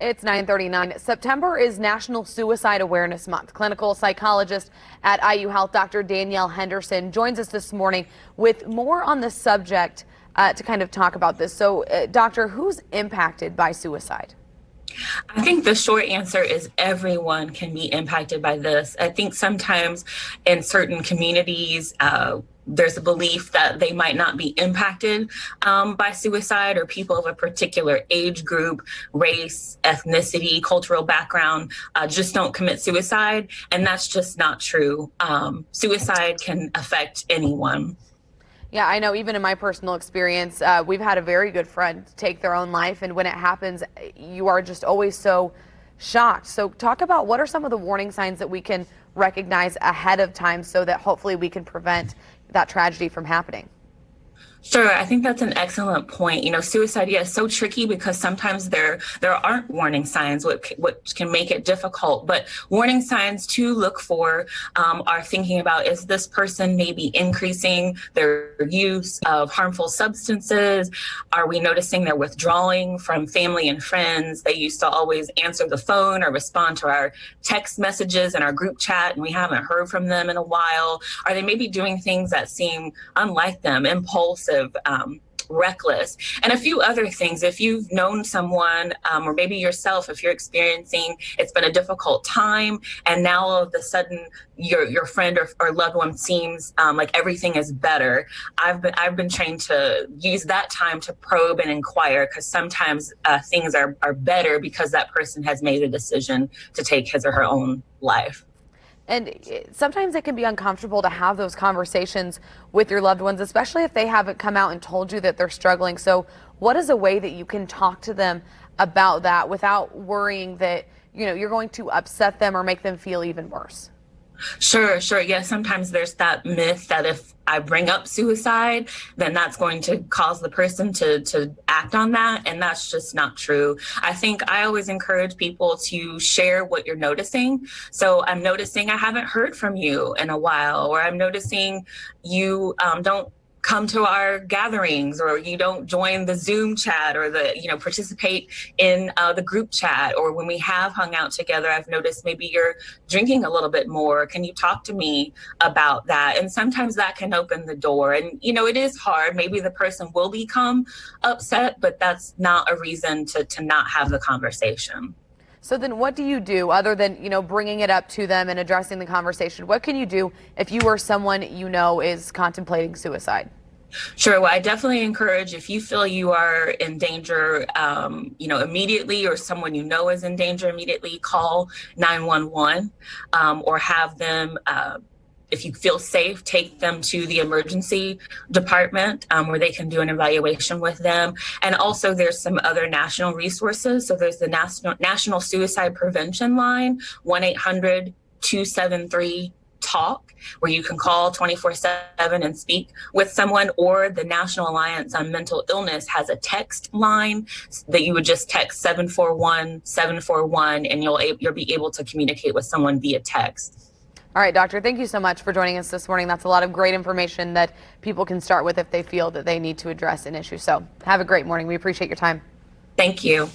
It's 9:39. September is National Suicide Awareness Month. Clinical psychologist at IU Health, Dr. Danielle Henderson, joins us this morning with more on the subject to kind of talk about this. So, doctor, who's impacted by suicide? I think the short answer is everyone can be impacted by this. I think sometimes in certain communities, there's a belief that they might not be impacted by suicide, or people of a particular age group, race, ethnicity, cultural background just don't commit suicide. And that's just not true. Suicide can affect anyone. Yeah, I know even in my personal experience, we've had a very good friend take their own life. And when it happens, you are just always so shocked. So talk about what are some of the warning signs that we can recognize ahead of time so that hopefully we can prevent that tragedy from happening. Sure, I think that's an excellent point. Suicide, yeah, is so tricky because sometimes there aren't warning signs, what can make it difficult. But warning signs to look for are thinking about, is this person maybe increasing their use of harmful substances? Are we noticing they're withdrawing from family and friends? They used to always answer the phone or respond to our text messages in our group chat, and we haven't heard from them in a while. Are they maybe doing things that seem unlike them, impulsive? Reckless, and a few other things. If you've known someone, or maybe yourself, if you're experiencing it's been a difficult time, and now all of a sudden your friend or loved one seems like everything is better, I've been trained to use that time to probe and inquire, because sometimes things are better because that person has made a decision to take his or her own life. And sometimes it can be uncomfortable to have those conversations with your loved ones, especially if they haven't come out and told you that they're struggling. So what is a way that you can talk to them about that without worrying that, you're going to upset them or make them feel even worse? Sure. Yeah, sometimes there's that myth that if I bring up suicide, then that's going to cause the person to act on that. And that's just not true. I think I always encourage people to share what you're noticing. So I'm noticing I haven't heard from you in a while, or I'm noticing you don't come to our gatherings, or you don't join the Zoom chat, or participate in the group chat, or when we have hung out together, I've noticed maybe you're drinking a little bit more. Can you talk to me about that? And sometimes that can open the door. And, it is hard. Maybe the person will become upset, but that's not a reason to not have the conversation. So then what do you do other than, bringing it up to them and addressing the conversation? What can you do if you or someone is contemplating suicide? Sure. Well, I definitely encourage, if you feel you are in danger, immediately, or someone is in danger immediately, call 911, or have them, if you feel safe, take them to the emergency department, where they can do an evaluation with them. And also there's some other national resources. So there's the National Suicide Prevention Line, 1-800-273-TALK, where you can call 24/7 and speak with someone, or the National Alliance on Mental Illness has a text line that you would just text 741-741, and you'll be able to communicate with someone via text. All right, doctor, thank you so much for joining us this morning. That's a lot of great information that people can start with if they feel that they need to address an issue. So have a great morning. We appreciate your time. Thank you.